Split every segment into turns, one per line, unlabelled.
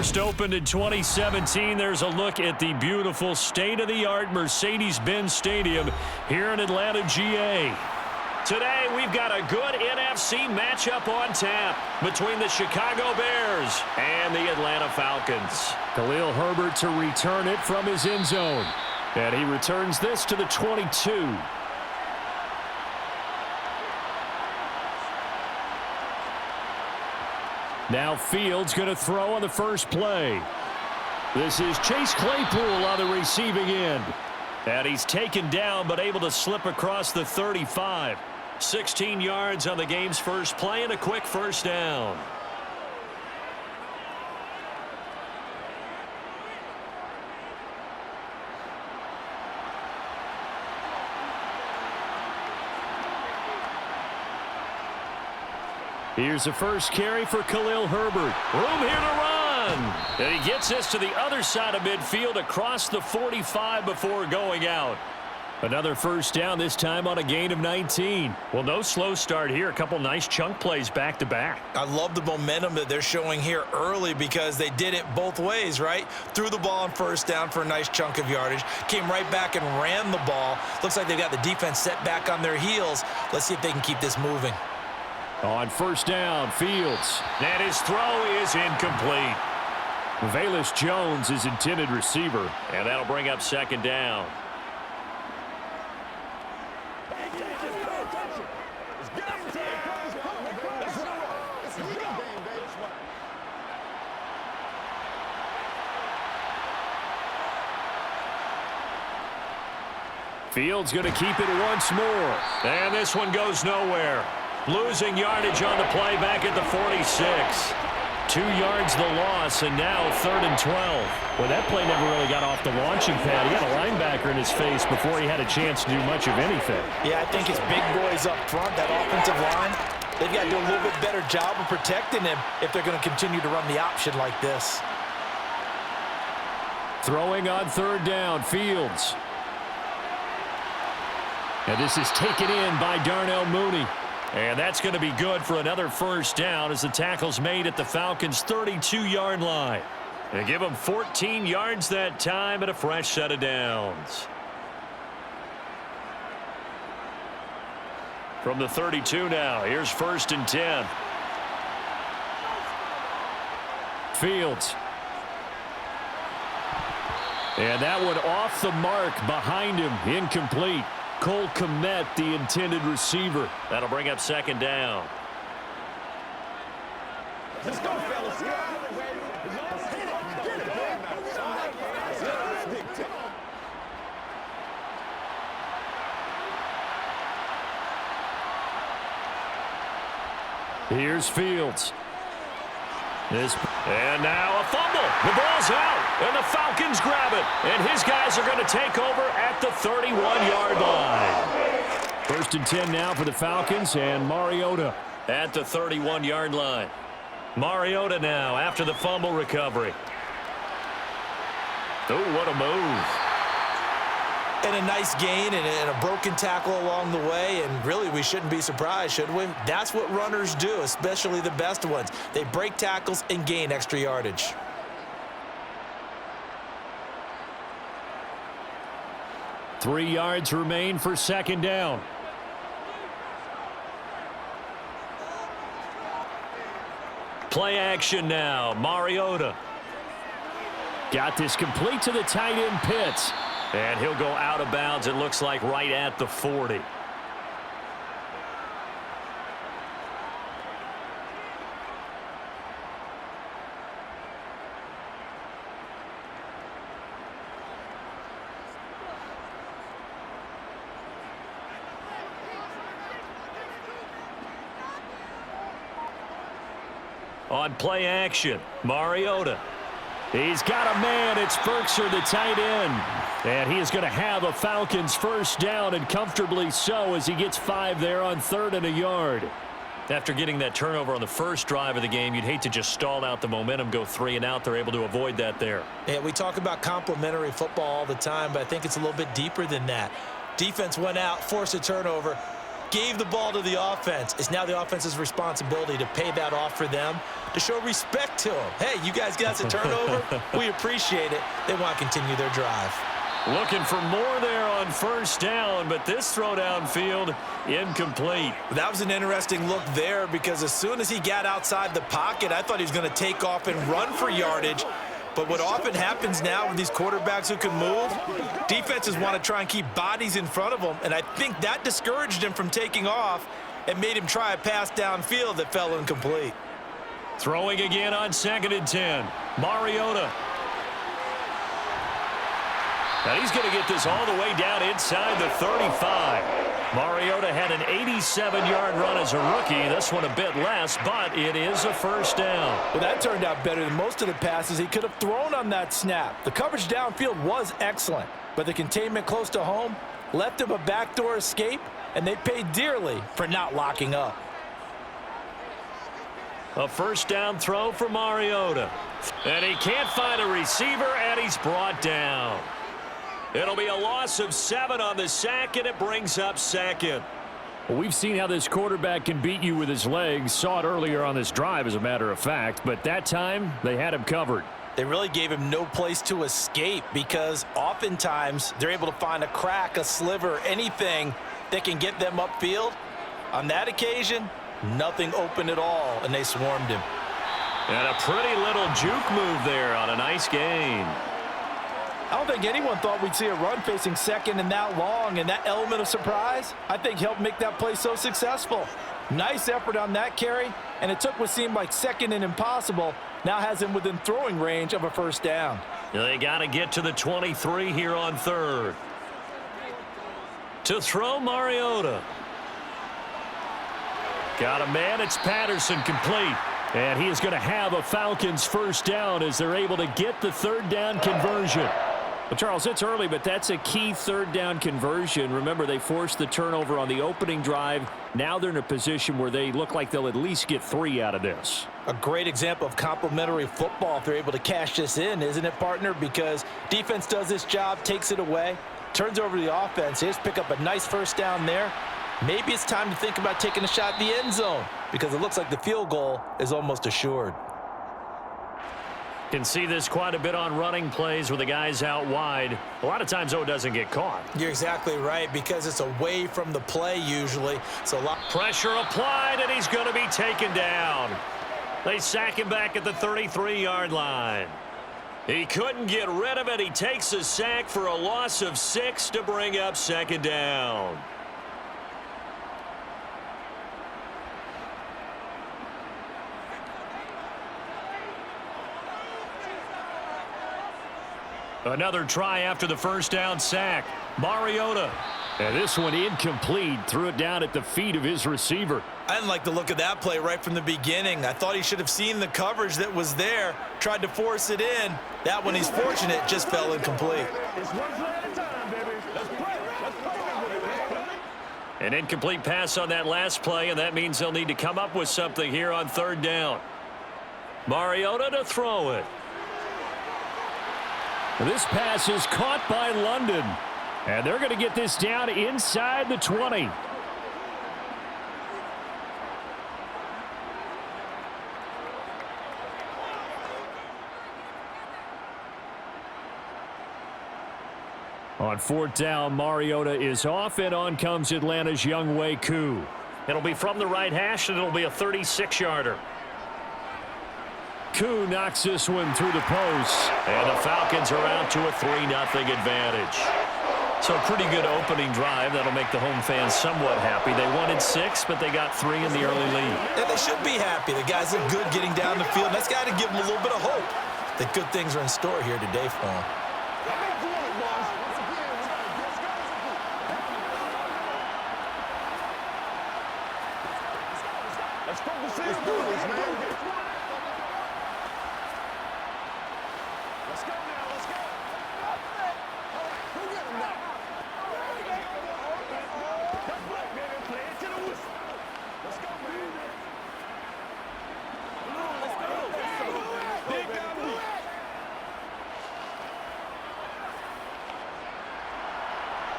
First opened in 2017, there's a look at the beautiful state-of-the-art Mercedes-Benz Stadium here in Atlanta, GA. Today, we've got a good NFC matchup on tap between the Chicago Bears and the Atlanta Falcons. Khalil Herbert to return it from his end zone. And he returns this to the 22. Now Fields going to throw on the first play. This is Chase Claypool on the receiving end. And he's taken down but able to slip across the 35. 16 yards on the game's first play and a quick first down. Here's the first carry for Khalil Herbert. Room here to run. And he gets this to the other side of midfield across the 45 before going out. Another first down, this time on a gain of 19. Well, no slow start here. A couple nice chunk plays back-to-back.
I love the momentum that they're showing here early because they did it both ways, right? Threw the ball on first down for a nice chunk of yardage. Came right back and ran the ball. Looks like they've got the defense set back on their heels. Let's see if they can keep this moving.
On first down, Fields. And his throw is incomplete. Velus Jones is intended receiver. And that'll bring up second down. Fields going to keep it once more. And this one goes nowhere. Losing yardage on the play back at the 46. 2 yards the loss, and now 3rd and 12. Well, that play never really got off the launching pad. He had a linebacker in his face before he had a chance to do much of anything.
Yeah, I think it's big boys up front, that offensive line. They've got to do a little bit better job of protecting him if they're going to continue to run the option like this.
Throwing on 3rd down, Fields. And this is taken in by Darnell Mooney. And that's going to be good for another first down as the tackle's made at the Falcons' 32-yard line. They give them 14 yards that time and a fresh set of downs. From the 32 now, here's 1st and 10. Fields. And that one off the mark behind him, incomplete. Cole Kmet, the intended receiver. That'll bring up second down. Let's go, fellas. Here's Fields. And now a fumble. The ball's out, and the Falcons grab it. And his guys are going to take over at the 31-yard line. 1st and 10 now for the Falcons, and Mariota at the 31-yard line. Mariota now after the fumble recovery. Oh, what a move.
And a nice gain and a broken tackle along the way, and really we shouldn't be surprised, should we? That's what runners do, especially the best ones. They break tackles and gain extra yardage.
Three yards remain for second down. Play action now. Mariota. Got this complete to the tight end Pitts. And he'll go out of bounds, it looks like, right at the 40. On play action, Mariota. He's got a man. It's Berkshire, the tight end. And he is going to have a Falcons first down, and comfortably so, as he gets 5 there on 3rd and a yard. After getting that turnover on the first drive of the game, you'd hate to just stall out the momentum, go 3 and out. They're able to avoid that there.
Yeah, we talk about complementary football all the time, but I think it's a little bit deeper than that. Defense went out, forced a turnover. gave the ball to the offense. It's now the offense's responsibility to pay that off for them, to show respect to them. Hey, you guys got us a turnover. We appreciate it. They want to continue their drive.
Looking for more there on first down, but this throw downfield incomplete.
That was an interesting look there because as soon as he got outside the pocket, I thought he was going to take off and run for yardage. But what often happens now with these quarterbacks who can move, defenses want to try and keep bodies in front of them, and I think that discouraged him from taking off and made him try a pass downfield that fell incomplete.
Throwing again on 2nd and 10. Mariota. Now he's going to get this all the way down inside the 35. Mariota had an 87-yard run as a rookie. This one a bit less, but it is a first down.
Well, that turned out better than most of the passes he could have thrown on that snap. The coverage downfield was excellent, but the containment close to home left him a backdoor escape, and they paid dearly for not locking up.
A first down throw for Mariota. And he can't find a receiver, and he's brought down. It'll be a loss of 7 on the sack, and it brings up 2nd.
Well, we've seen how this quarterback can beat you with his legs. Saw it earlier on this drive, as a matter of fact. But that time, they had him covered.
They really gave him no place to escape because oftentimes they're able to find a crack, a sliver, anything that can get them upfield. On that occasion, nothing open at all, and they swarmed him.
And a pretty little juke move there on a nice gain.
I don't think anyone thought we'd see a run facing second and that long, and that element of surprise, I think, helped make that play so successful. Nice effort on that carry, and it took what seemed like second and impossible, now has him within throwing range of a first down.
They got to get to the 23 here on 3rd. To throw, Mariota. Got a man, it's Patterson, complete. And he is going to have a Falcons first down as they're able to get the 3rd down conversion. Well, Charles, it's early, but that's a key 3rd down conversion. Remember, they forced the turnover on the opening drive. Now they're in a position where they look like they'll at least get 3 out of this.
A great example of complementary football if they're able to cash this in, isn't it, partner? Because defense does this job, takes it away, turns over to the offense. They just pick up a nice first down there. Maybe it's time to think about taking a shot at the end zone because it looks like the field goal is almost assured.
Can see this quite a bit on running plays with the guys out wide. A lot of times, though, it doesn't get caught.
You're exactly right because it's away from the play usually. So a lot
pressure applied, and he's going to be taken down. They sack him back at the 33-yard line. He couldn't get rid of it. He takes a sack for a loss of 6 to bring up 2nd down. Another try after the first down sack. Mariota.
And this one incomplete. Threw it down at the feet of his receiver.
I didn't like the look of that play right from the beginning. I thought he should have seen the coverage that was there, tried to force it in. That one, he's fortunate, just fell incomplete.
An incomplete pass on that last play, and that means they'll need to come up with something here on 3rd down. Mariota to throw it.
This pass is caught by London. And they're going to get this down inside the 20. On 4th down, Mariota is off, and on comes Atlanta's Younghoe Koo.
It'll be from the right hash, and it'll be a 36-yarder.
Koo knocks this one through the post.
And the Falcons are out to a 3-0 advantage. So a pretty good opening drive. That'll make the home fans somewhat happy. They wanted 6, but they got 3 in the early lead.
And they should be happy. The guys look good getting down the field. That's got to give them a little bit of hope that good things are in store here today for them.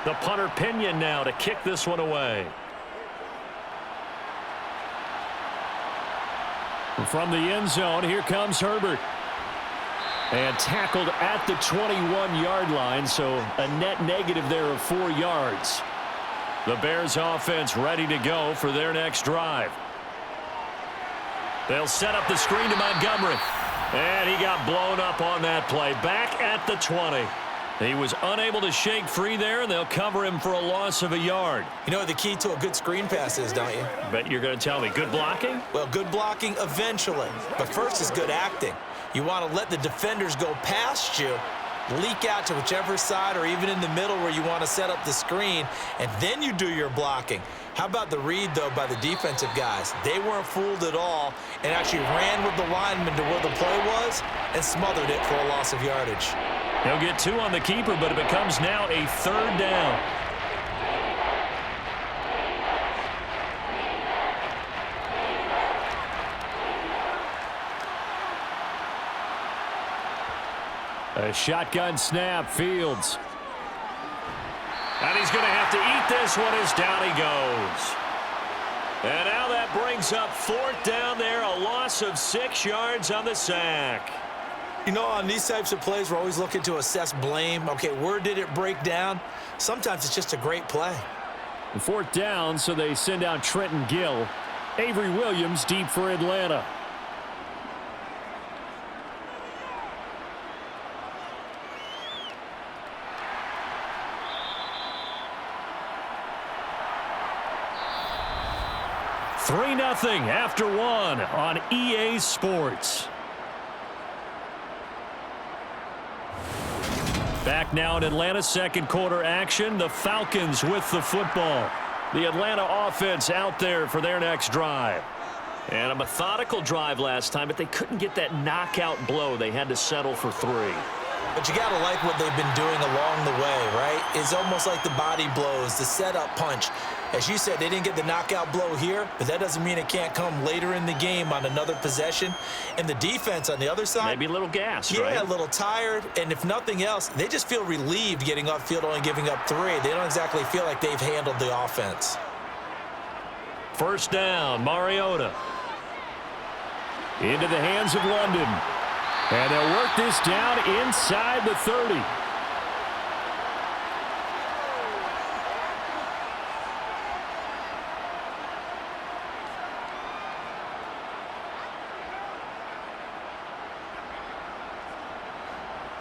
The punter Pinion now to kick this one away.
From the end zone, here comes Herbert. And tackled at the 21-yard line, so a net negative there of 4 yards. The Bears offense ready to go for their next drive. They'll set up the screen to Montgomery. And he got blown up on that play. Back at the 20. He was unable to shake free there, and they'll cover him for a loss of a yard.
You know what the key to a good screen pass is, don't you?
Bet you're going to tell me. Good blocking?
Well, good blocking eventually. But first is good acting. You want to let the defenders go past you, leak out to whichever side or even in the middle where you want to set up the screen, and then you do your blocking. How about the read, though, by the defensive guys? They weren't fooled at all and actually ran with the lineman to where the play was and smothered it for a loss of yardage.
He'll get 2 on the keeper, but it becomes now a 3rd down.
A shotgun snap, Fields.
And he's going to have to eat this one as down he goes. And now that brings up 4th down there, a loss of 6 yards on the sack.
You know, on these types of plays, we're always looking to assess blame. Okay, where did it break down? Sometimes it's just a great play.
4th down, so they send out Trenton Gill. Avery Williams deep for Atlanta. Three 3-0 after 1 on EA Sports. Back now in Atlanta, second quarter action. The Falcons with the football. The Atlanta offense out there for their next drive. And a methodical drive last time, but they couldn't get that knockout blow. They had to settle for 3.
But you got to like what they've been doing along the way, right? It's almost like the body blows, the setup punch. As you said, they didn't get the knockout blow here, but that doesn't mean it can't come later in the game on another possession. And the defense on the other side,
maybe a little gas, right?
Yeah, a little tired. And if nothing else, they just feel relieved getting off field, only giving up 3. They don't exactly feel like they've handled the offense.
First down, Mariota. Into the hands of London. And they'll work this down inside the 30.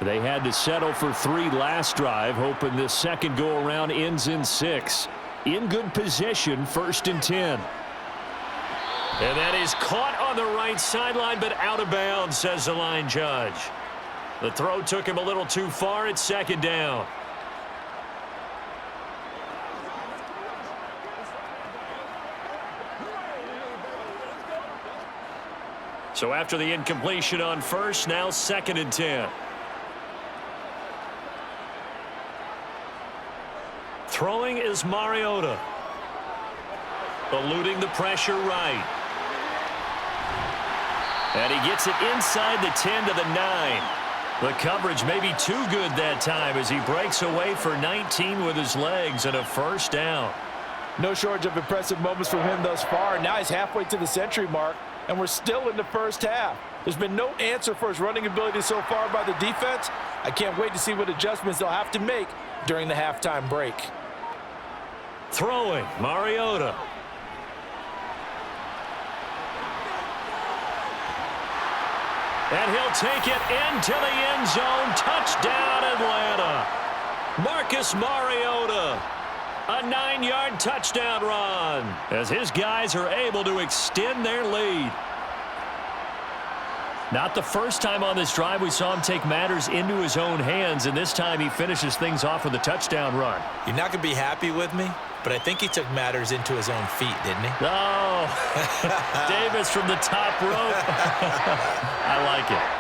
They had to settle for 3 last drive, hoping this second go-around ends in 6. In good position, 1st and 10. And that is caught on the right sideline, but out of bounds, says the line judge. The throw took him a little too far. It's 2nd down. So after the incompletion on 1st, now 2nd and 10. Throwing is Mariota. Eluding the pressure right. And he gets it inside the 10 to the 9. The coverage may be too good that time as he breaks away for 19 with his legs and a 1st down.
No shortage of impressive moments from him thus far. Now he's halfway to the century mark, and we're still in the first half. There's been no answer for his running ability so far by the defense. I can't wait to see what adjustments they'll have to make during the halftime break.
Throwing, Mariota. And he'll take it into the end zone. Touchdown, Atlanta. Marcus Mariota. A 9-yard touchdown run as his guys are able to extend their lead. Not the first time on this drive we saw him take matters into his own hands, and this time he finishes things off with a touchdown run.
You're not going to be happy with me, but I think he took matters into his own feet, didn't he?
Oh, Davis from the top rope. I like it.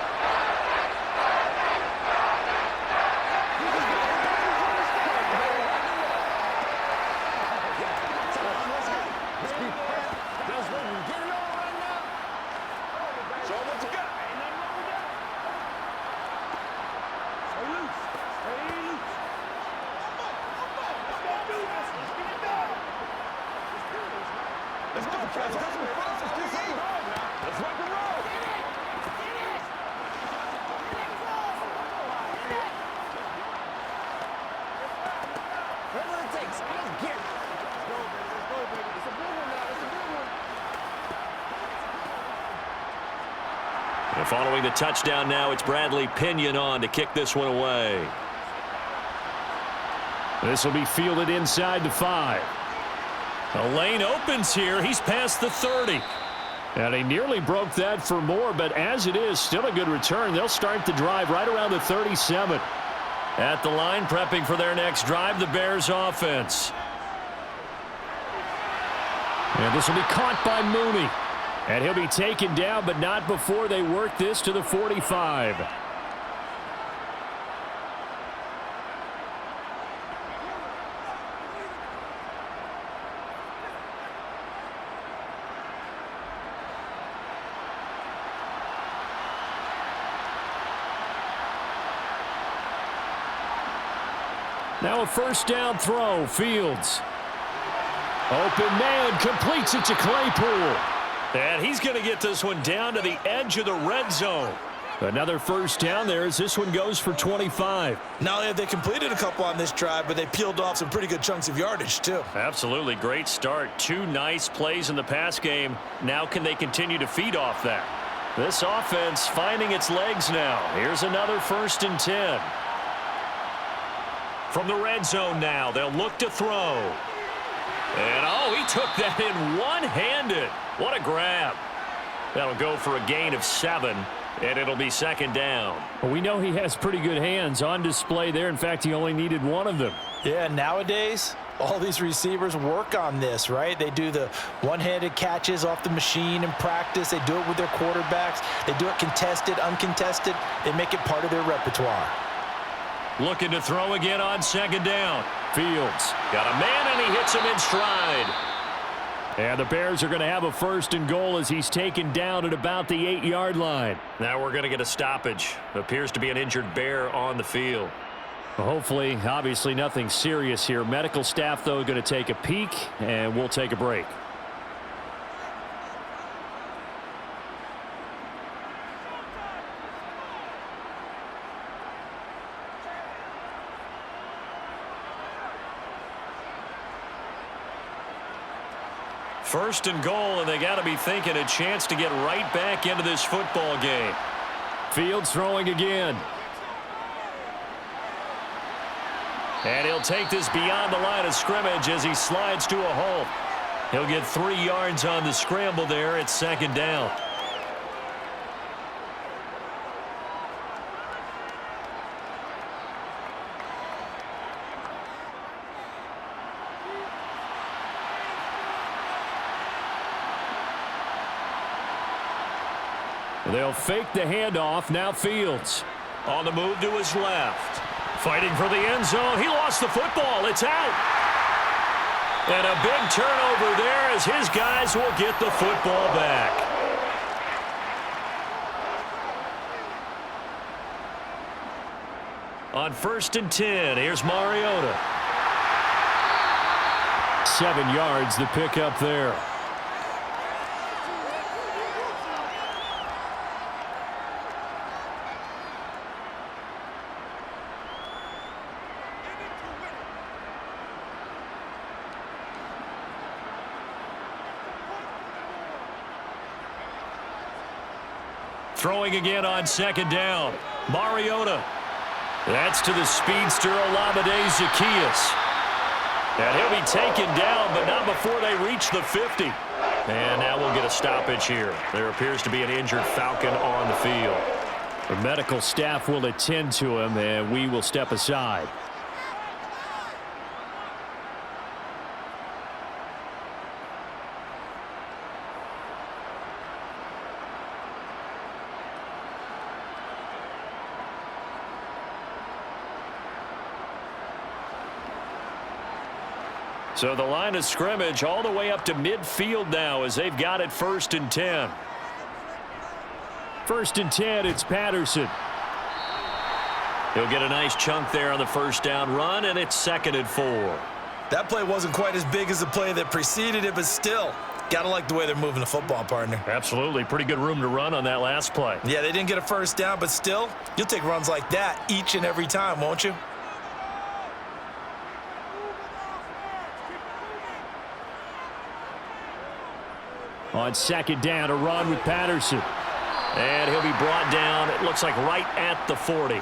Following the touchdown now, it's Bradley Pinion on to kick this one away.
This will be fielded inside the 5. The lane opens here. He's past the 30. And he nearly broke that for more, but as it is, still a good return. They'll start the drive right around the 37. At the line, prepping for their next drive, the Bears offense. And this will be caught by Mooney. And he'll be taken down, but not before they work this to the 45. Now a first down throw, Fields. Open man, completes it to Claypool. And he's going to get this one down to the edge of the red zone. Another first down there as this one goes for 25.
Not only have they completed a couple on this drive, but they peeled off some pretty good chunks of yardage, too.
Absolutely great start. 2 nice plays in the pass game. Now can they continue to feed off that? This offense finding its legs now. Here's another 1st and 10. From the red zone now, they'll look to throw. And, oh, he took that in one-handed. What a grab. That'll go for a gain of 7, and it'll be 2nd down. Well, we know he has pretty good hands on display there. In fact, he only needed one of them.
Yeah, nowadays, all these receivers work on this, right? They do the one-handed catches off the machine in practice. They do it with their quarterbacks. They do it contested, uncontested. They make it part of their repertoire.
Looking to throw again on 2nd down. Fields got a man, and he hits him in stride. And the Bears are going to have a 1st and goal as he's taken down at about the 8-yard line. Now we're going to get a stoppage. Appears to be an injured Bear on the field. Well, hopefully, obviously nothing serious here. Medical staff, though, going to take a peek, and we'll take a break. First and goal, and they got to be thinking a chance to get right back into this football game. Fields throwing again. And he'll take this beyond the line of scrimmage as he slides to a halt. He'll get 3 yards on the scramble there. It's 2nd down. They'll fake the handoff. Now Fields on the move to his left. Fighting for the end zone. He lost the football. It's out. And a big turnover there as his guys will get the football back. On 1st and 10, here's Mariota. 7 yards, the pickup there. Throwing again on 2nd down. Mariota. That's to the speedster Olamide Zaccheaus. And he'll be taken down, but not before they reach the 50. And now we'll get a stoppage here. There appears to be an injured Falcon on the field. The medical staff will attend to him, and we will step aside. So the line of scrimmage all the way up to midfield now as they've got it 1st and 10. 1st and 10, it's Patterson. He'll get a nice chunk there on the 1st down run, and it's 2nd and 4.
That play wasn't quite as big as the play that preceded it, but still, got to like the way they're moving the football, partner.
Absolutely. Pretty good room to run on that last play.
Yeah, they didn't get a 1st down, but still, you'll take runs like that each and every time, won't you?
On 2nd down, a run with Patterson.
And he'll be brought down, it looks like right at the 40.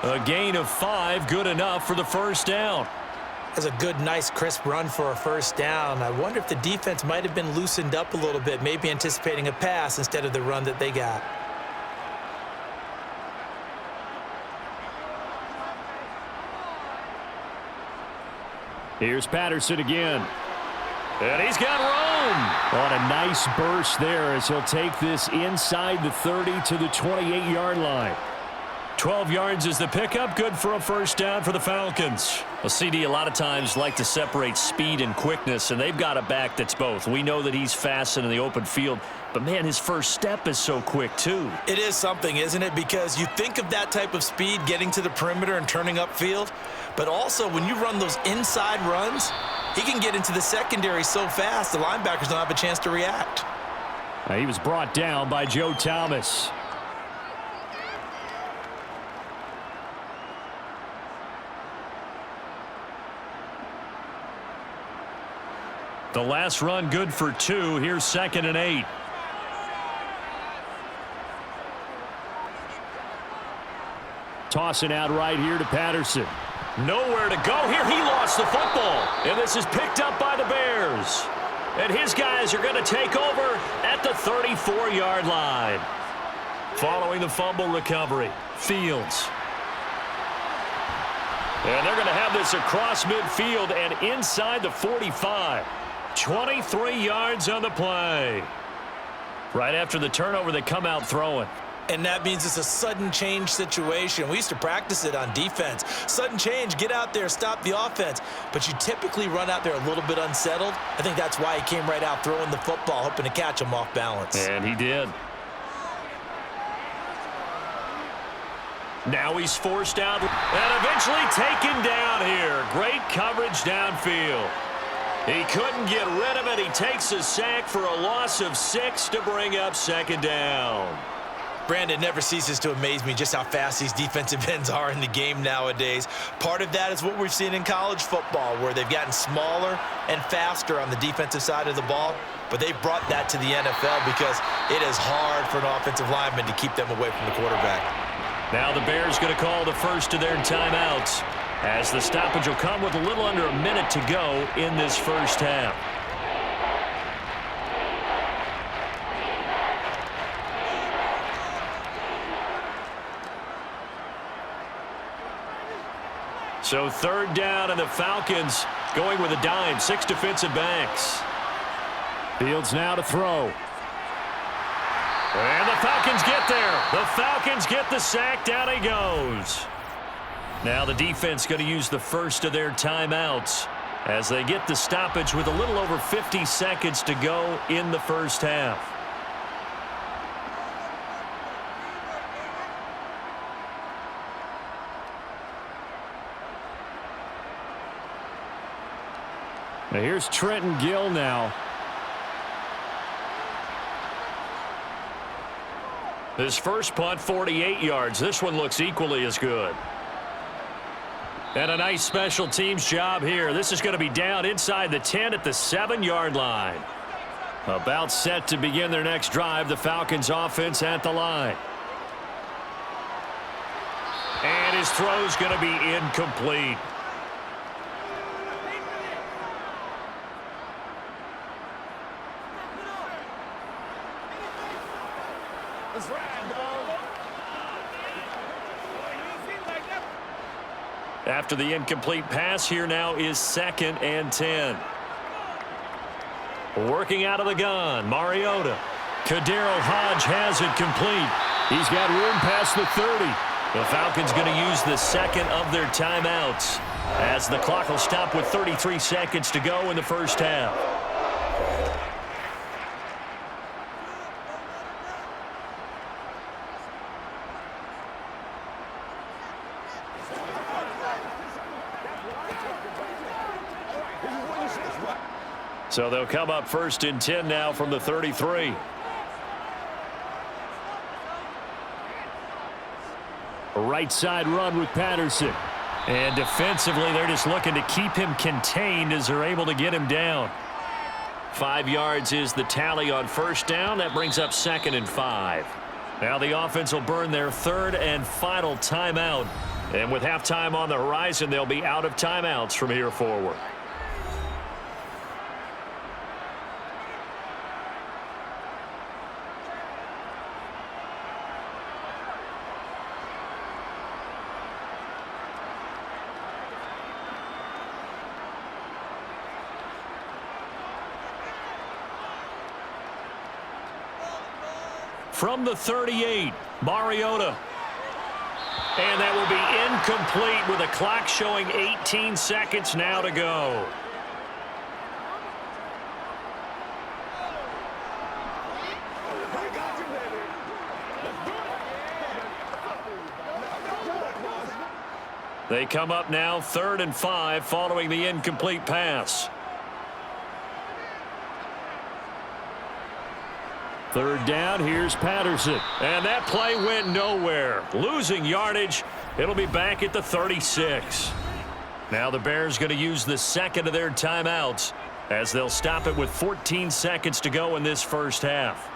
A gain of 5, good enough for the first down.
That's a good, nice, crisp run for a first down. I wonder if the defense might have been loosened up a little bit, maybe anticipating a pass instead of the run that they got.
Here's Patterson again. And he's got room. On a nice burst there as he'll take this inside the 30 to the 28-yard line. 12 yards is the pickup. Good for a first down for the Falcons. Well, CD a lot of times like to separate speed and quickness, and they've got a back that's both. We know that he's fast in the open field, but, man, his first step is so quick, too.
It is something, isn't it? Because you think of that type of speed getting to the perimeter and turning upfield, but also when you run those inside runs, he can get into the secondary so fast the linebackers don't have a chance to react.
He was brought down by Joe Thomas. The last run good for 2. Here's 2nd and 8. Tossing out right here to Patterson. Nowhere to go here. He lost the football. And this is picked up by the Bears. And his guys are going to take over at the 34-yard line. Following the fumble recovery, Fields. And they're going to have this across midfield and inside the 45. 23 yards on the play. Right after the turnover, they come out throwing.
And that means it's a sudden change situation. We used to practice it on defense. Sudden change, get out there, stop the offense. But you typically run out there a little bit unsettled. I think that's why he came right out throwing the football, hoping to catch him off balance.
And he did. Now he's forced out and eventually taken down here. Great coverage downfield. He couldn't get rid of it. He takes a sack for a loss of 6 to bring up 2nd down.
Brandon, never ceases to amaze me just how fast these defensive ends are in the game nowadays. Part of that is what we've seen in college football, where they've gotten smaller and faster on the defensive side of the ball, but they've brought that to the NFL because it is hard for an offensive lineman to keep them away from the quarterback.
Now the Bears going to call the first of their timeouts, as the stoppage will come with a little under a minute to go in this first half. So 3rd down, and the Falcons going with a dime. 6 defensive backs. Fields now to throw. And the Falcons get there. The Falcons get the sack. Down he goes. Now the defense going to use the first of their timeouts as they get the stoppage with a little over 50 seconds to go in the first half. Now here's Trenton Gill now. His first punt, 48 yards. This one looks equally as good. And a nice special teams job here. This is going to be down inside the 10 at the 7-yard line. About set to begin their next drive. The Falcons offense at the line. And his throw's going to be incomplete. After the incomplete pass, here now is 2nd and 10. Working out of the gun, Mariota. Kadero Hodge has it complete. He's got room past the 30. The Falcons going to use the second of their timeouts as the clock will stop with 33 seconds to go in the first half. So they'll come up 1st and 10 now from the 33. A right side run with Patterson. And defensively, they're just looking to keep him contained as they're able to get him down. 5 yards is the tally on first down. That brings up 2nd and 5. Now the offense will burn their third and final timeout. And with halftime on the horizon, they'll be out of timeouts from here forward. From the 38, Mariota. And that will be incomplete with a clock showing 18 seconds now to go. They come up now 3rd and 5 following the incomplete pass. 3rd down, here's Patterson. And that play went nowhere. Losing yardage. It'll be back at the 36. Now the Bears going to use the second of their timeouts as they'll stop it with 14 seconds to go in this first half.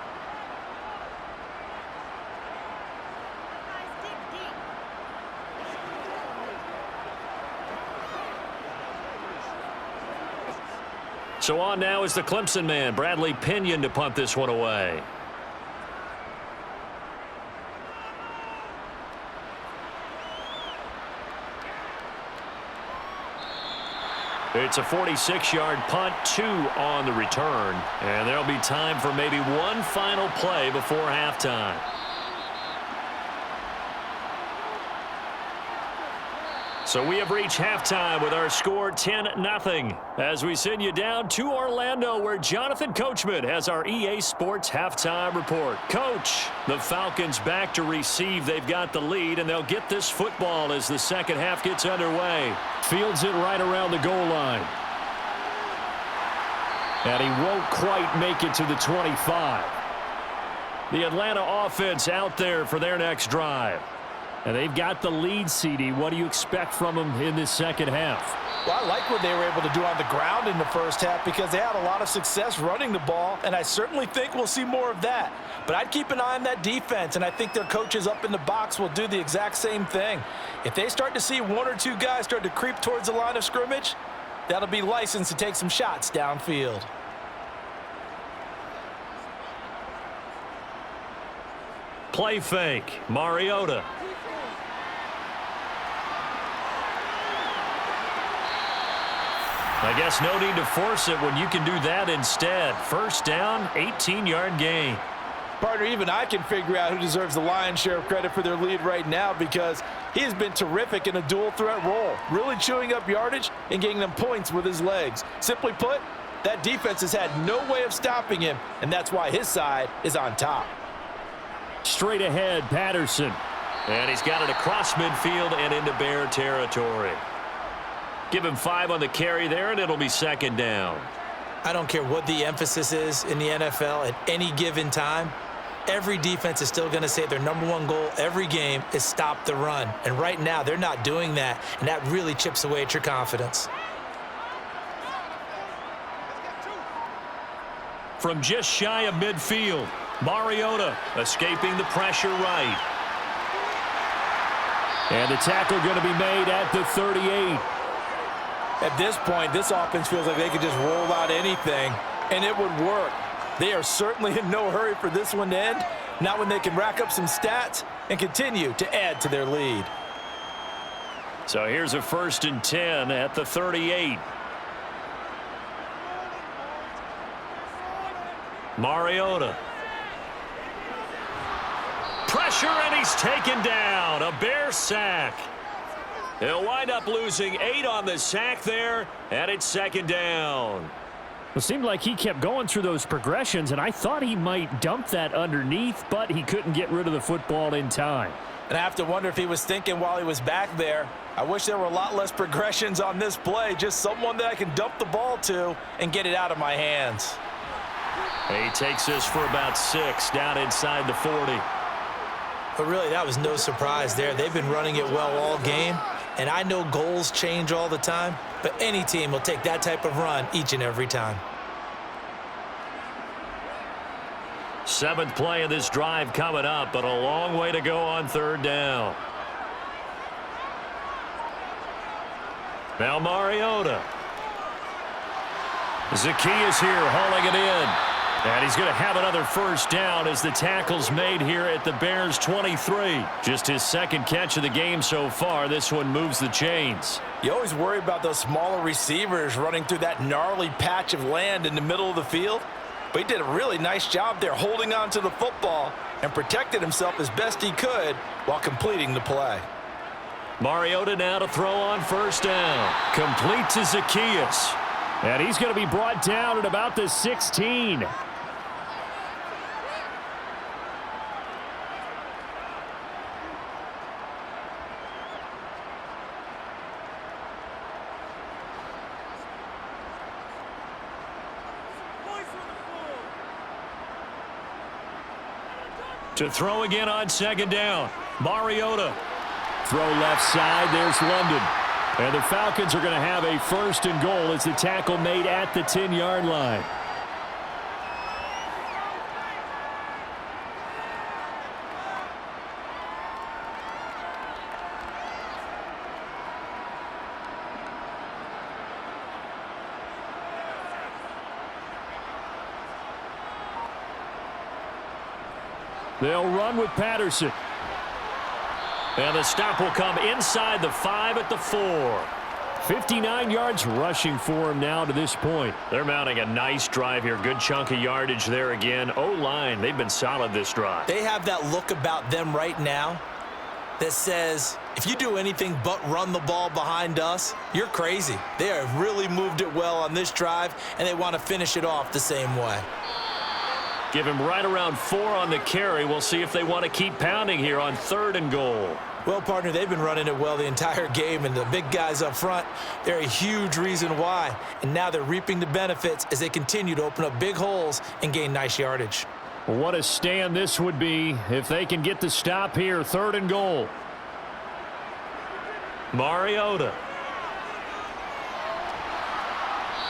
So on now is the Clemson man, Bradley Pinion, to punt this one away. It's a 46-yard punt, 2 on the return. And there'll be time for maybe one final play before halftime. So we have reached halftime with our score 10-0 as we send you down to Orlando where Jonathan Coachman has our EA Sports halftime report. Coach, the Falcons back to receive. They've got the lead, and they'll get this football as the second half gets underway. Fields it right around the goal line. And he won't quite make it to the 25. The Atlanta offense out there for their next drive. And they've got the lead, CD. What do you expect from them in this second half?
Well, I like what they were able to do on the ground in the first half because they had a lot of success running the ball, and I certainly think we'll see more of that. But I'd keep an eye on that defense, and I think their coaches up in the box will do the exact same thing. If they start to see 1 or 2 guys start to creep towards the line of scrimmage, that'll be licensed to take some shots downfield.
Play fake, Mariota. I guess no need to force it when you can do that instead. First down, 18-yard gain.
Partner, even I can figure out who deserves the lion's share of credit for their lead right now because he has been terrific in a dual threat role, really chewing up yardage and getting them points with his legs. Simply put, that defense has had no way of stopping him, and that's why his side is on top.
Straight ahead, Patterson. And he's got it across midfield and into Bear territory. Give him 5 on the carry there, and it'll be second down.
I don't care what the emphasis is in the NFL at any given time. Every defense is still going to say their #1 goal every game is stop the run. And right now, they're not doing that, and that really chips away at your confidence.
From just shy of midfield, Mariota escaping the pressure right. And the tackle going to be made at the 38.
At this point, this offense feels like they could just roll out anything, and it would work. They are certainly in no hurry for this one to end, not when they can rack up some stats and continue to add to their lead.
So here's a 1st and 10 at the 38. Mariota. Pressure, and he's taken down. A Bear sack. He'll wind up losing 8 on the sack there, and it's second down.
It seemed like he kept going through those progressions, and I thought he might dump that underneath, but he couldn't get rid of the football in time.
And I have to wonder if he was thinking while he was back there, I wish there were a lot less progressions on this play, just someone that I can dump the ball to and get it out of my hands.
He takes this for about 6 down inside the 40.
But really, that was no surprise there. They've been running it well all game. And I know goals change all the time, but any team will take that type of run each and every time.
Seventh play of this drive coming up, but a long way to go on third down. Now Mariota. Zacchaeus here hauling it in. And he's going to have another first down as the tackle's made here at the Bears 23. Just his second catch of the game so far. This one moves the chains.
You always worry about those smaller receivers running through that gnarly patch of land in the middle of the field. But he did a really nice job there holding on to the football and protected himself as best he could while completing the play.
Mariota now to throw on first down. Complete to Zacchaeus. And he's going to be brought down at about the 16. To throw again on second down. Mariota. Throw left side. There's London. And the Falcons are going to have a first and goal as the tackle made at the 10-yard line. They'll run with Patterson. And the stop will come inside the 5 at the 4. 59 yards rushing for him now to this point. They're mounting a nice drive here. Good chunk of yardage there again. O-line, they've been solid this drive.
They have that look about them right now that says, if you do anything but run the ball behind us, you're crazy. They have really moved it well on this drive, and they want to finish it off the same way.
Give him right around 4 on the carry. We'll see if they want to keep pounding here on third and goal.
Well, partner, they've been running it well the entire game, and the big guys up front, they're a huge reason why. And now they're reaping the benefits as they continue to open up big holes and gain nice yardage.
What a stand this would be if they can get the stop here. Third and goal. Mariota.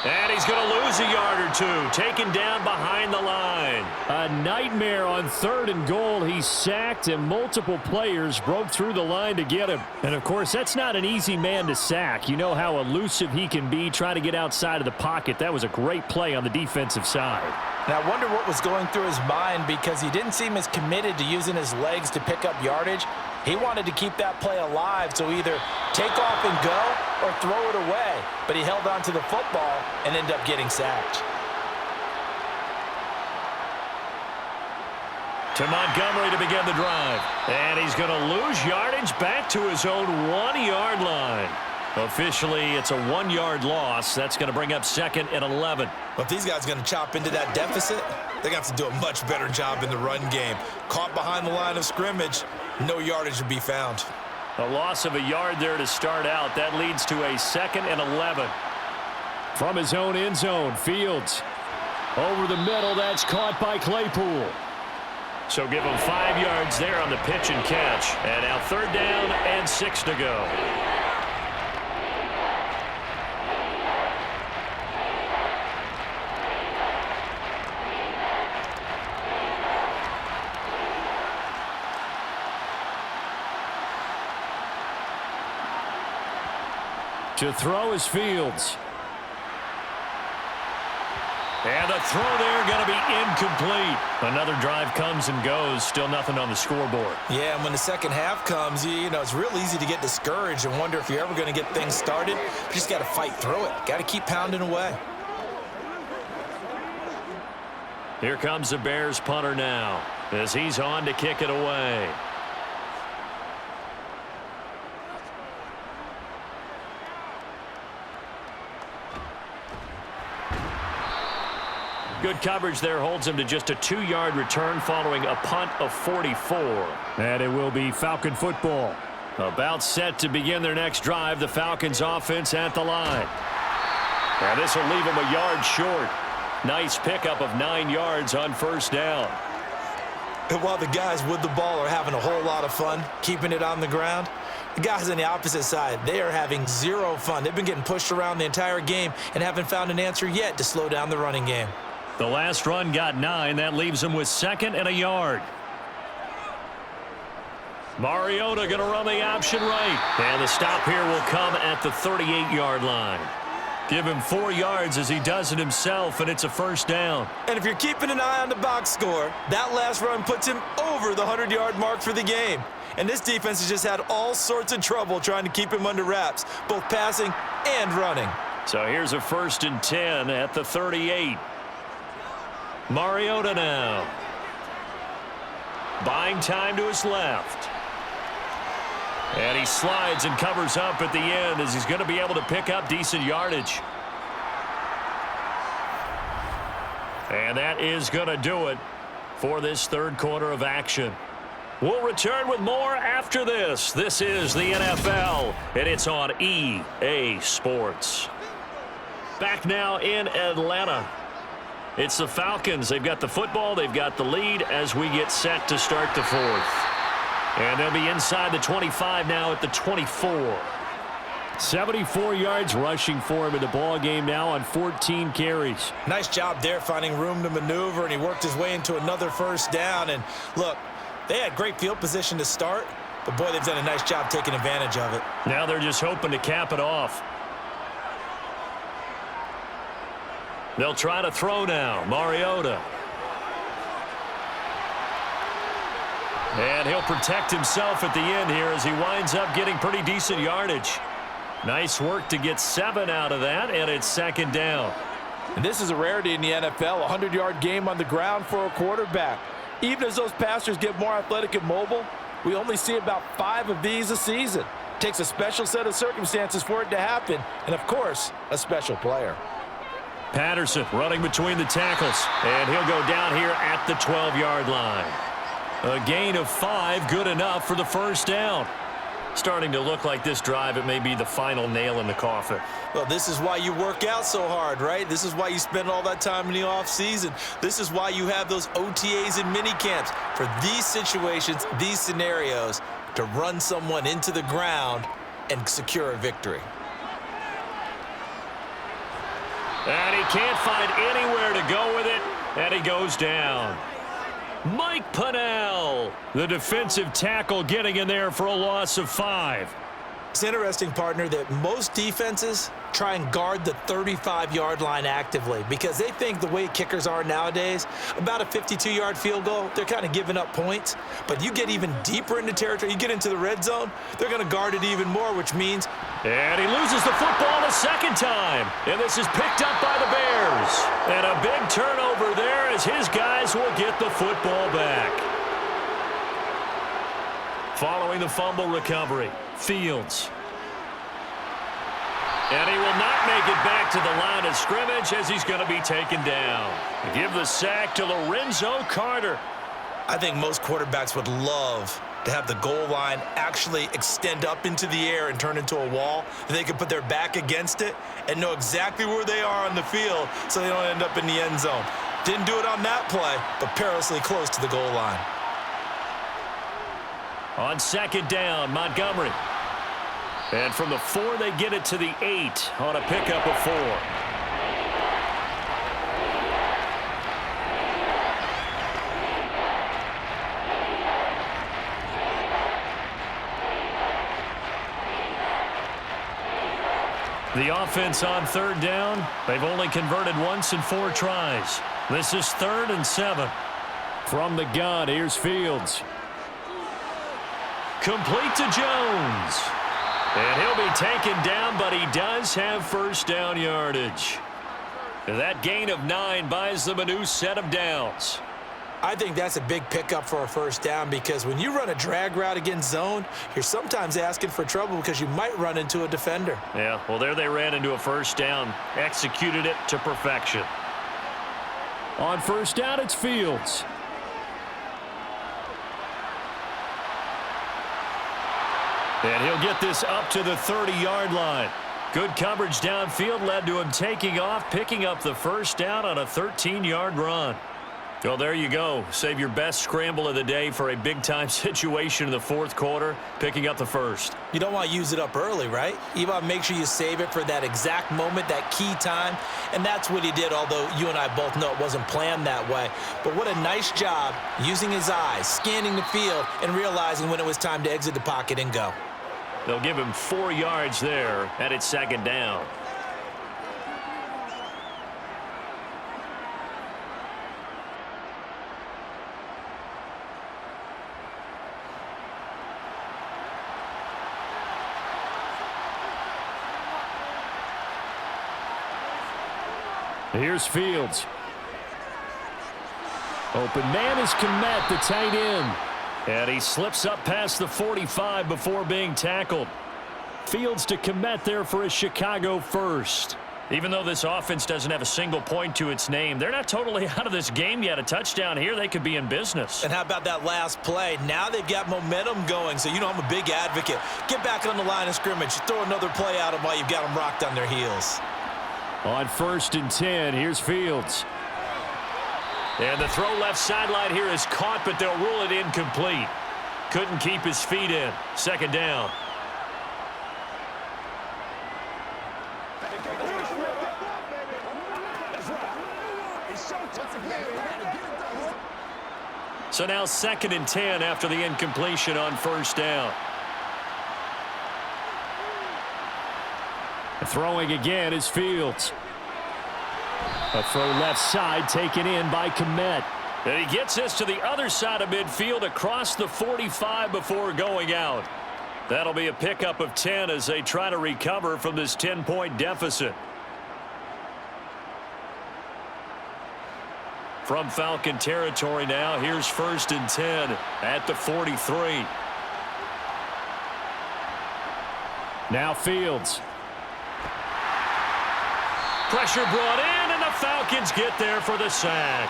And he's going to lose a yard or two. Taken down behind the line. A nightmare on third and goal. He's sacked, and multiple players broke through the line to get him. And, of course, that's not an easy man to sack. You know how elusive he can be trying to get outside of the pocket. That was a great play on the defensive side.
And I wonder what was going through his mind, because he didn't seem as committed to using his legs to pick up yardage. He wanted to keep that play alive, so either take off and go or throw it away. But he held on to the football and ended up getting sacked.
To Montgomery to begin the drive. And he's going to lose yardage back to his own 1-yard line. Officially, it's a 1-yard loss. That's going to bring up second and 11.
Well, if these guys are going to chop into that deficit, they're going to have to do a much better job in the run game. Caught behind the line of scrimmage, no yardage to be found.
A loss of a yard there to start out. That leads to a second and 11. From his own end zone, Fields. Over the middle, that's caught by Claypool. So give him 5 yards there on the pitch and catch. And now third down and 6 to go. To throw is Fields. And the throw there going to be incomplete. Another drive comes and goes. Still nothing on the scoreboard.
Yeah, and when the second half comes, you know, it's real easy to get discouraged and wonder if you're ever going to get things started. You just got to fight through it. Got to keep pounding away.
Here comes the Bears punter now as he's on to kick it away. Good coverage there holds him to just a 2-yard return following a punt of 44. And it will be Falcon football. About set to begin their next drive. The Falcons offense at the line. And this will leave them a yard short. Nice pickup of 9 yards on first down.
And while the guys with the ball are having a whole lot of fun keeping it on the ground, the guys on the opposite side, they are having zero fun. They've been getting pushed around the entire game and haven't found an answer yet to slow down the running game.
The last run got 9. That leaves him with 2nd and a yard. Mariota going to run the option right. And the stop here will come at the 38-yard line. Give him 4 yards as he does it himself, and it's a first down.
And if you're keeping an eye on the box score, that last run puts him over the 100-yard mark for the game. And this defense has just had all sorts of trouble trying to keep him under wraps, both passing and running.
So here's a 1st and 10 at the 38. Mariota now. Buying time to his left. And he slides and covers up at the end as he's going to be able to pick up decent yardage. And that is going to do it for this third quarter of action. We'll return with more after this. This is the NFL, and it's on EA Sports. Back now in Atlanta. It's the Falcons. They've got the football. They've got the lead as we get set to start the fourth. And they'll be inside the 25 now at the 24. 74 yards rushing for him in the ball game now on 14 carries.
Nice job there finding room to maneuver, and he worked his way into another first down. And look, they had great field position to start, but boy, they've done a nice job taking advantage of it.
Now they're just hoping to cap it off. They'll try to throw now. Mariota. And he'll protect himself at the end here as he winds up getting pretty decent yardage. Nice work to get 7 out of that, and it's 2nd down.
And this is a rarity in the NFL, a 100-yard game on the ground for a quarterback. Even as those passers get more athletic and mobile, we only see about 5 of these a season. It takes a special set of circumstances for it to happen, and of course, a special player.
Patterson running between the tackles, and he'll go down here at the 12-yard line. A gain of 5, good enough for the first down. Starting to look like this drive, it may be the final nail in the coffin.
Well, this is why you work out so hard, right? This is why you spend all that time in the offseason. This is why you have those OTAs and mini camps for these situations, these scenarios, to run someone into the ground and secure a victory.
And he can't find anywhere to go with it, and he goes down. Mike Pennell, the defensive tackle, getting in there for a loss of 5.
It's interesting, partner, that most defenses try and guard the 35-yard line actively because they think the way kickers are nowadays, about a 52-yard field goal, they're kind of giving up points. But you get even deeper into territory, you get into the red zone, they're going to guard it even more, which means...
And he loses the football a second time. And this is picked up by the Bears. And a big turnover there as his guys will get the football back. Following the fumble recovery, Fields. And he will not make it back to the line of scrimmage as he's going to be taken down. Give the sack to Lorenzo Carter.
I think most quarterbacks would love to have the goal line actually extend up into the air and turn into a wall. They can put their back against it and know exactly where they are on the field so they don't end up in the end zone. Didn't do it on that play, but perilously close to the goal line.
On 2nd down, Montgomery. And from the 4, they get it to the 8 on a pickup of 4. The offense on 3rd down, they've only converted once in 4 tries. This is 3rd and 7. From the gun, here's Fields. Complete to Jones. And he'll be taken down, but he does have first down yardage. And that gain of 9 buys them a new set of downs.
I think that's a big pickup for a first down because when you run a drag route against zone, you're sometimes asking for trouble because you might run into a defender.
Yeah, well, there they ran into a first down, executed it to perfection. On first down, it's Fields. And he'll get this up to the 30-yard line. Good coverage downfield led to him taking off, picking up the first down on a 13-yard run.
Well, there you go. Save your best scramble of the day for a big-time situation in the fourth quarter, picking up the first.
You don't want to use it up early, right? You want to make sure you save it for that exact moment, that key time, and that's what he did, although you and I both know it wasn't planned that way. But what a nice job using his eyes, scanning the field, and realizing when it was time to exit the pocket and go.
They'll give him 4 yards there, and it's second down.
Here's Fields. Open man is Kmet, the tight end.
And he slips up past the 45 before being tackled.
Fields to Kmet there for a Chicago first.
Even though this offense doesn't have a single point to its name, they're not totally out of this game yet. A touchdown here, they could be in business.
And how about that last play? Now they've got momentum going, so you know I'm a big advocate. Get back on the line of scrimmage. Throw another play at them while you've got them rocked on their heels.
On 1st and 10, here's Fields.
And the throw left sideline here is caught, but they'll rule it incomplete. Couldn't keep his feet in. Second down. So now 2nd and 10 after the incompletion on 1st down.
Throwing again is Fields. A throw left side taken in by Kmet.
And he gets this to the other side of midfield across the 45 before going out. That'll be a pickup of 10 as they try to recover from this 10-point deficit. From Falcon territory now, here's 1st and 10 at the 43.
Now Fields.
Pressure brought in, and the Falcons get there for the sack.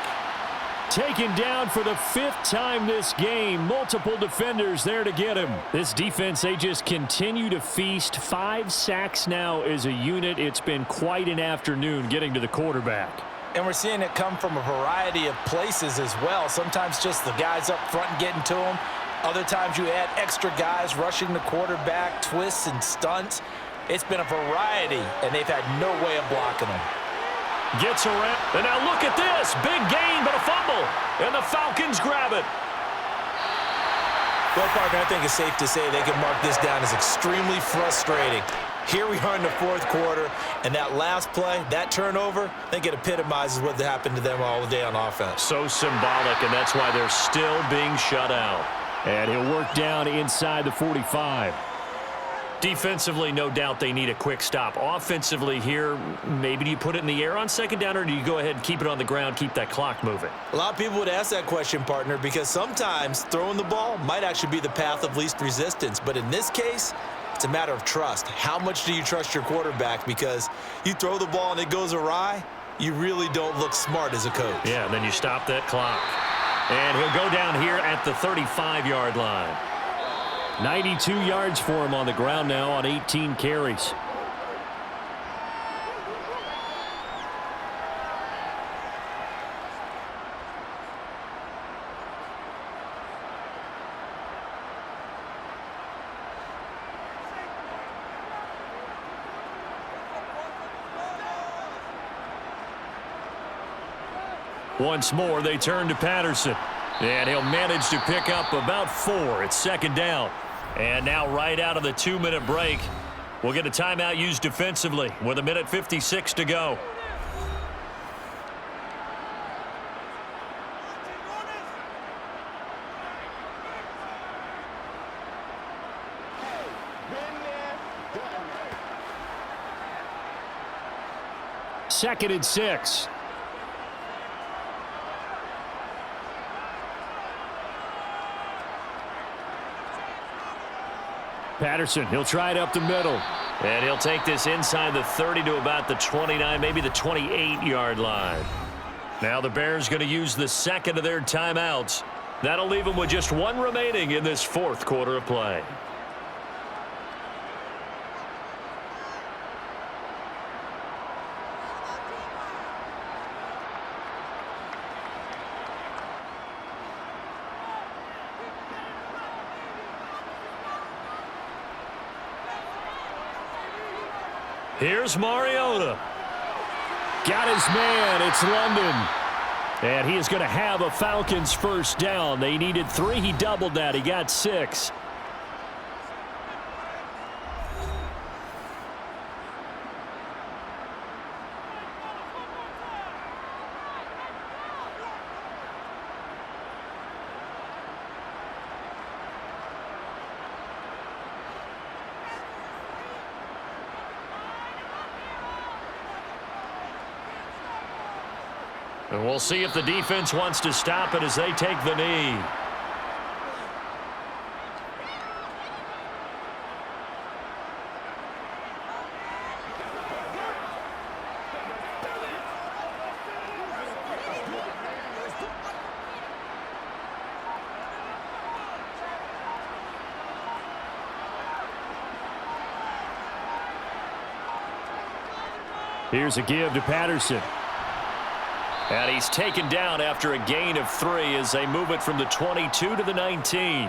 Taken down for the 5th time this game. Multiple defenders there to get him. This defense, they just continue to feast. 5 sacks now as a unit. It's been quite an afternoon getting to the quarterback.
And we're seeing it come from a variety of places as well. Sometimes just the guys up front getting to him. Other times you add extra guys rushing the quarterback, twists and stunts. It's been a variety, and they've had no way of blocking them.
Gets around, and now look at this. Big gain, but a fumble, and the Falcons grab it.
Well, partner, I think it's safe to say they can mark this down as extremely frustrating. Here we are in the 4th quarter, and that last play, that turnover, I think it epitomizes what happened to them all day on offense.
So symbolic, and that's why they're still being shut out.
And he'll work down inside the 45.
Defensively, no doubt they need a quick stop. Offensively here, maybe do you put it in the air on 2nd down, or do you go ahead and keep it on the ground, keep that clock moving?
A lot of people would ask that question, partner, because sometimes throwing the ball might actually be the path of least resistance. But in this case, it's a matter of trust. How much do you trust your quarterback? Because you throw the ball and it goes awry, you really don't look smart as a coach.
Yeah, and then you stop that clock. And he'll go down here at the 35-yard line.
92 yards for him on the ground now on 18 carries. Once more, they turn to Patterson.
And he'll manage to pick up about 4. It's 2nd down. And now right out of the 2-minute break, we'll get a timeout used defensively with 1:56 to go.
Second and 6. Patterson, he'll try it up the middle.
And he'll take this inside the 30 to about the 29, maybe the 28-yard line. Now the Bears going to use the 2nd of their timeouts. That'll leave them with just 1 remaining in this 4th quarter of play.
Here's Mariota. Got his man. It's London. And he is going to have a Falcons first down. They needed 3. He doubled that. He got 6. And we'll see if the defense wants to stop it as they take the knee. Here's a give to Patterson. And he's taken down after a gain of 3 as they move it from the 22 to the 19.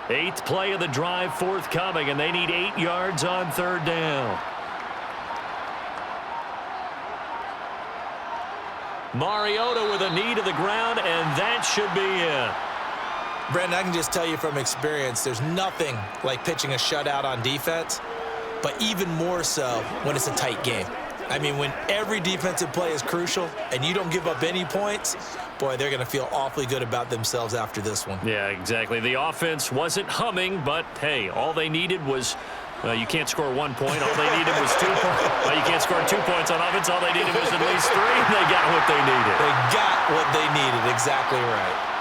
Eighth play of the drive forthcoming, and they need 8 yards on 3rd down. Mariota with a knee to the ground, and that should be it.
Brandon, I can just tell you from experience, there's nothing like pitching a shutout on defense, but even more so when it's a tight game. I mean, when every defensive play is crucial and you don't give up any points, boy, they're going to feel awfully good about themselves after this one.
Yeah, exactly. The offense wasn't humming, but, hey, all they needed was you can't score 1 point. All they needed was 2 points. You can't score 2 points on offense. All they needed was at least 3. They got what they needed.
They got what they needed. Exactly right.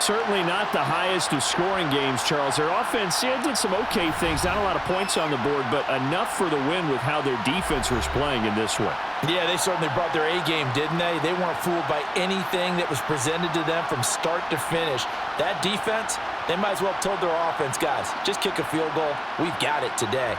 Certainly not the highest of scoring games, Charles. Their offense did some okay things. Not a lot of points on the board, but enough for the win with how their defense was playing in this one.
Yeah, they certainly brought their A-game, didn't they? They weren't fooled by anything that was presented to them from start to finish. That defense, they might as well have told their offense, guys, just kick a field goal. We've got it today.